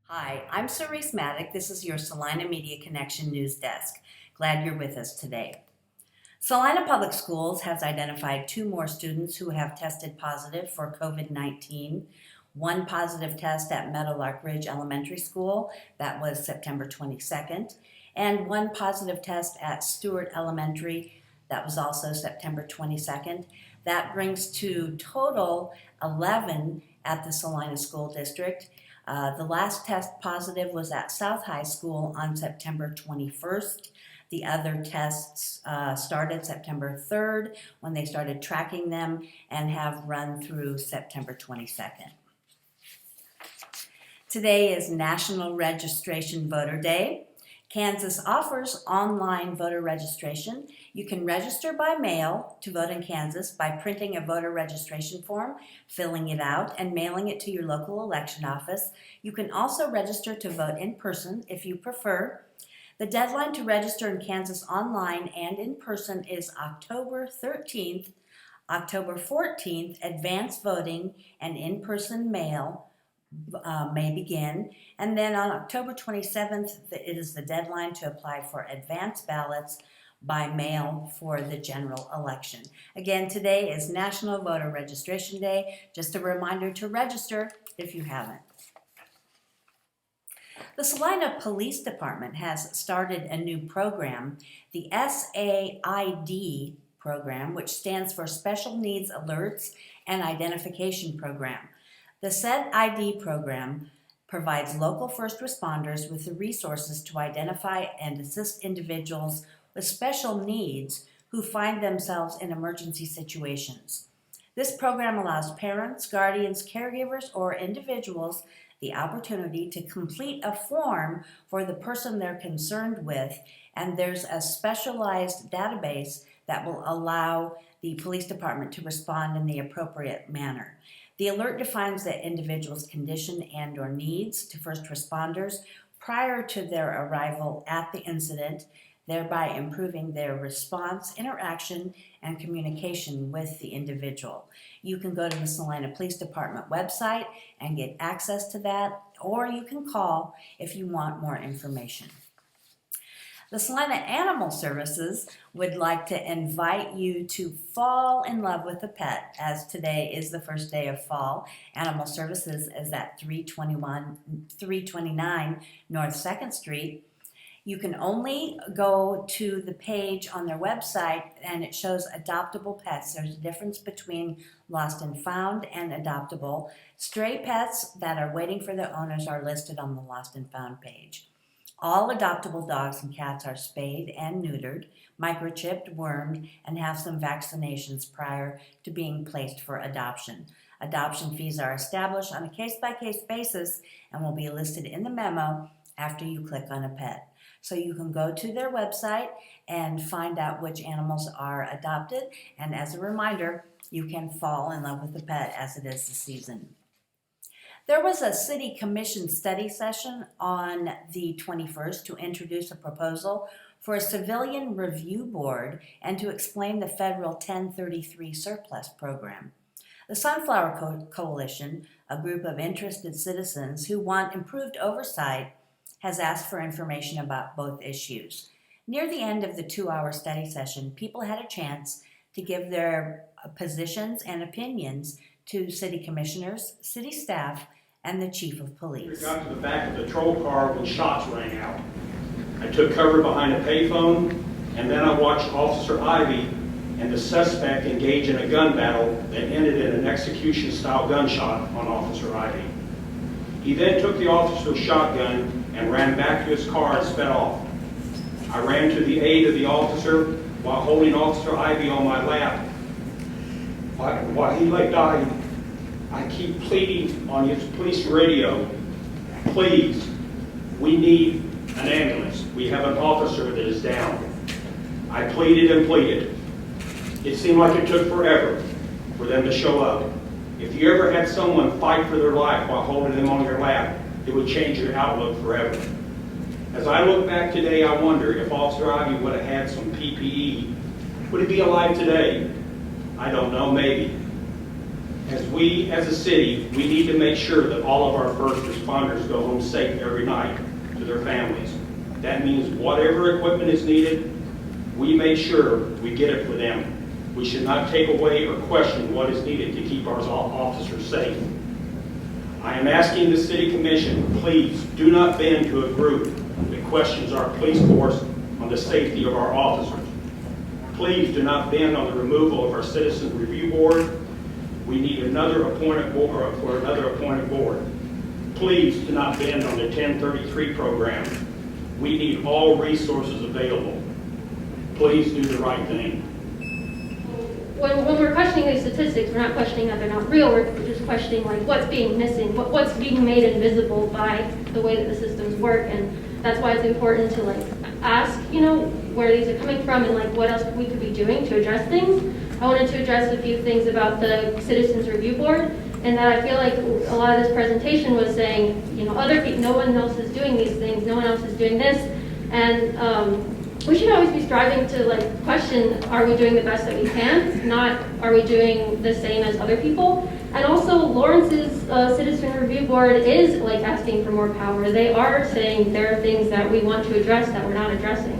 Hi, I'm Cerise Maddock. This is your Salina Media Connection News Desk. Glad you're with us today. Salina Public Schools has identified 2 more students who have tested positive for COVID-19. One positive test at Meadowlark Ridge Elementary School, that was September 22nd, and one positive test at Stewart Elementary, that was also September 22nd. That brings to total 11 at the Salina School District. The last test positive was at South High School on September 21st. The other tests started September 3rd when they started tracking them and have run through September 22nd. Today is National Registration Voter Day. Kansas offers online voter registration. You can register by mail to vote in Kansas by printing a voter registration form, filling it out, and mailing it to your local election office. You can also register to vote in person if you prefer. The deadline to register in Kansas online and in person is October 13th. October 14th, advance voting and in-person mail may begin, and then on October 27th, it is the deadline to apply for advance ballots by mail for the general election. Again, today is National Voter Registration Day. Just a reminder to register if you haven't. The Salina Police Department has started a new program, the SAID program, which stands for Special Needs Alerts and Identification Program. The SAID program provides local first responders with the resources to identify and assist individuals with special needs who find themselves in emergency situations. This program allows parents, guardians, caregivers, or individuals the opportunity to complete a form for the person they're concerned with, and there's a specialized database that will allow the police department to respond in the appropriate manner. The alert defines the individual's condition and or needs to first responders prior to their arrival at the incident, thereby improving their response, interaction, and communication with the individual. You can go to the Salina Police Department website and get access to that, or you can call if you want more information. The Salina Animal Services would like to invite you to fall in love with a pet, as today is the first day of fall. Animal Services is at 329 North 2nd Street. You can only go to the page on their website and it shows adoptable pets. There's a difference between lost and found and adoptable. Stray pets that are waiting for their owners are listed on the lost and found page. All adoptable dogs and cats are spayed and neutered, microchipped, wormed, and have some vaccinations prior to being placed for adoption. Adoption fees are established on a case-by-case basis and will be listed in the memo after you click on a pet. So you can go to their website and find out which animals are adopted, and as a reminder, you can fall in love with the pet as it is the season. There was a City Commission study session on the 21st to introduce a proposal for a civilian review board and to explain the federal 1033 surplus program. The Sunflower Coalition, a group of interested citizens who want improved oversight, has asked for information about both issues. Near the end of the 2-hour study session, people had a chance to give their positions and opinions to city commissioners, city staff, and the chief of police. I got to the back of the patrol car when shots rang out. I took cover behind a payphone, and then I watched Officer Ivy and the suspect engage in a gun battle that ended in an execution-style gunshot on Officer Ivy. He then took the officer's shotgun and ran back to his car and sped off. I ran to the aid of the officer while holding Officer Ivy on my lap. While he lay dying, I keep pleading on his police radio, please, we need an ambulance. We have an officer that is down. I pleaded and pleaded. It seemed like it took forever for them to show up. If you ever had someone fight for their life while holding them on your lap, it would change your outlook forever. As I look back today, I wonder if Officer Ivy would have had some PPE. Would he be alive today? I don't know, maybe. As a city, we need to make sure that all of our first responders go home safe every night to their families. That means whatever equipment is needed, we make sure we get it for them. We should not take away or question what is needed to keep our officers safe. I am asking the City Commission, please do not bend to a group that questions our police force on the safety of our officers. Please do not bend on the removal of our Citizen Review Board. We need another appointed board for another appointed board. Please do not bend on the 1033 program. We need all resources available. Please do the right thing. When we're questioning these statistics, we're not questioning that they're not real. We're just questioning like what's being missing, what's being made invisible by the way that the systems work, and that's why it's important to like ask, you know, where these are coming from and like what else we could be doing to address things. I wanted to address a few things about the Citizens Review Board, and that I feel like a lot of this presentation was saying, you know, other people, no one else is doing these things, no one else is doing this, and we should always be striving to like question, are we doing the best that we can? Not, are we doing the same as other people? And also Lawrence's Citizen Review Board is like asking for more power. They are saying there are things that we want to address that we're not addressing.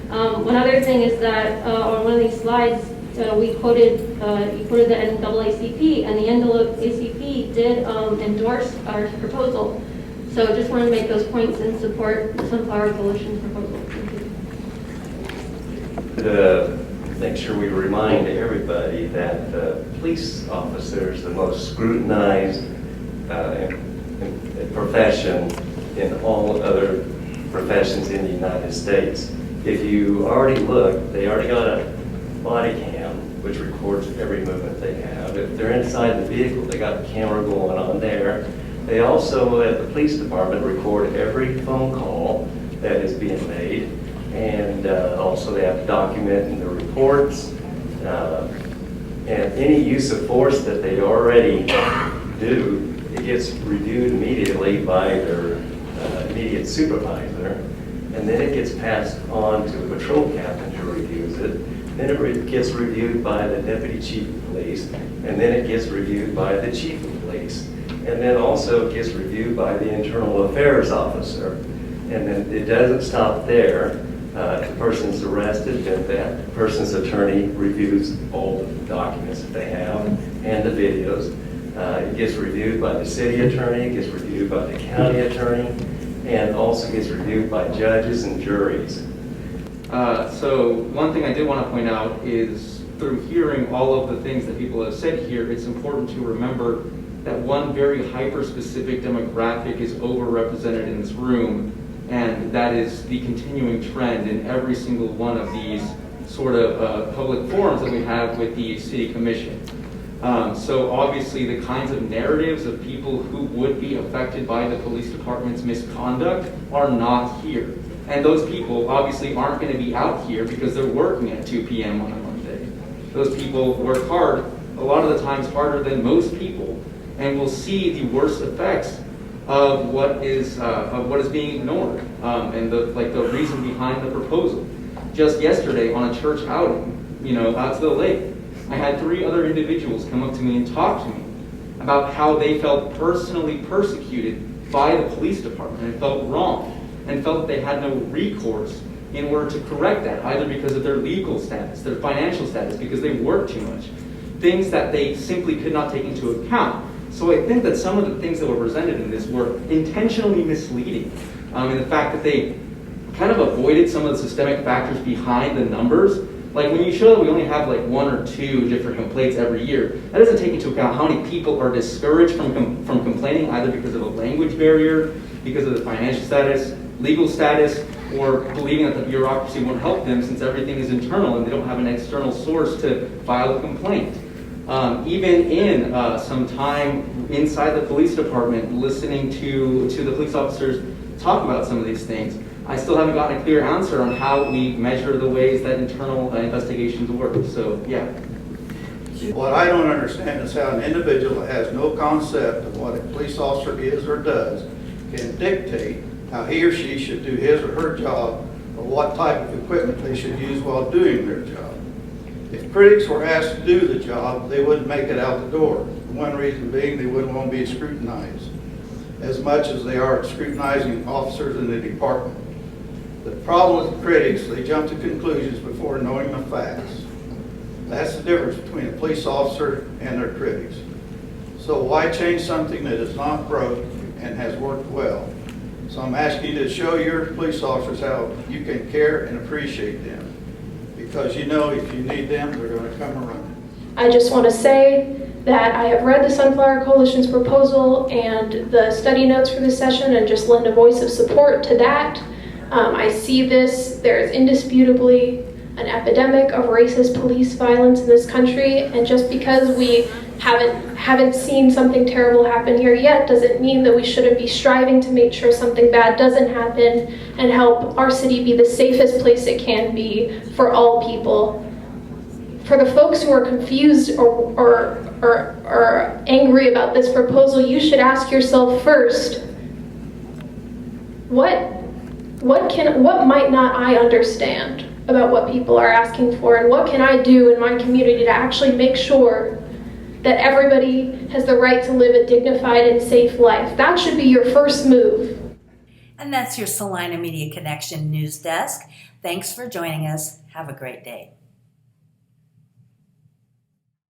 One other thing is that on one of these slides, you quoted the NAACP, and the NAACP did endorse our proposal. So just wanted to make those points and support the Sunflower Coalition's proposal. To make sure we remind everybody that the police officer is the most scrutinized profession in all other professions in the United States. If you already look, they already got a body cam which records every movement they have. If they're inside the vehicle, they got a camera going on there. They also, at the police department, record every phone call that is being made. And also they have to document in the reports. And any use of force that they already do, it gets reviewed immediately by their immediate supervisor. And then it gets passed on to the patrol captain who reviews it. Then it gets reviewed by the deputy chief of police. And then it gets reviewed by the chief of police. And then also it gets reviewed by the internal affairs officer. And then it doesn't stop there. If the person's arrested, then that person's attorney reviews all the documents that they have and the videos. It gets reviewed by the city attorney, it gets reviewed by the county attorney, and also gets reviewed by judges and juries. So one thing I did want to point out is through hearing all of the things that people have said here, it's important to remember that one very hyper-specific demographic is overrepresented in this room, and that is the continuing trend in every single one of these sort of public forums that we have with the City Commission. So obviously the kinds of narratives of people who would be affected by the police department's misconduct are not here. And those people obviously aren't going to be out here because they're working at 2 p.m. on a Monday. Those people work hard, a lot of the times harder than most people, and will see the worst effects of what is being ignored, and the reason behind the proposal. Just yesterday on a church outing, out to the lake, I had 3 other individuals come up to me and talk to me about how they felt personally persecuted by the police department and felt wrong and felt that they had no recourse in order to correct that, either because of their legal status, their financial status, because they work too much, things that they simply could not take into account. So I think that some of the things that were presented in this were intentionally misleading, in the fact that they kind of avoided some of the systemic factors behind the numbers. Like when you show that we only have like 1 or 2 different complaints every year, that doesn't take into account how many people are discouraged from complaining, either because of a language barrier, because of the financial status, legal status, or believing that the bureaucracy won't help them since everything is internal and they don't have an external source to file a complaint. Even in some time inside the police department, listening to the police officers talk about some of these things, I still haven't gotten a clear answer on how we measure the ways that internal investigations work. So, yeah. What I don't understand is how an individual that has no concept of what a police officer is or does can dictate how he or she should do his or her job, or what type of equipment they should use while doing their job. If critics were asked to do the job, they wouldn't make it out the door. one reason being they wouldn't want to be scrutinized as much as they are scrutinizing officers in the department. The problem with critics, they jump to conclusions before knowing the facts. That's the difference between a police officer and their critics. So why change something that is not broke and has worked well? So I'm asking you to show your police officers how you can care and appreciate them. Because you know if you need them, they're going to come around. I just want to say that I have read the Sunflower Coalition's proposal and the study notes for this session and just lend a voice of support to that. I see this, there is indisputably an epidemic of racist police violence in this country, and just because we haven't seen something terrible happen here yet doesn't mean that we shouldn't be striving to make sure something bad doesn't happen and help our city be the safest place it can be for all people. For the folks who are confused or angry about this proposal, you should ask yourself first, what might not I understand about what people are asking for, and what can I do in my community to actually make sure that everybody has the right to live a dignified and safe life? That should be your first move. And that's your Salina Media Connection news desk. Thanks for joining us. Have a great day.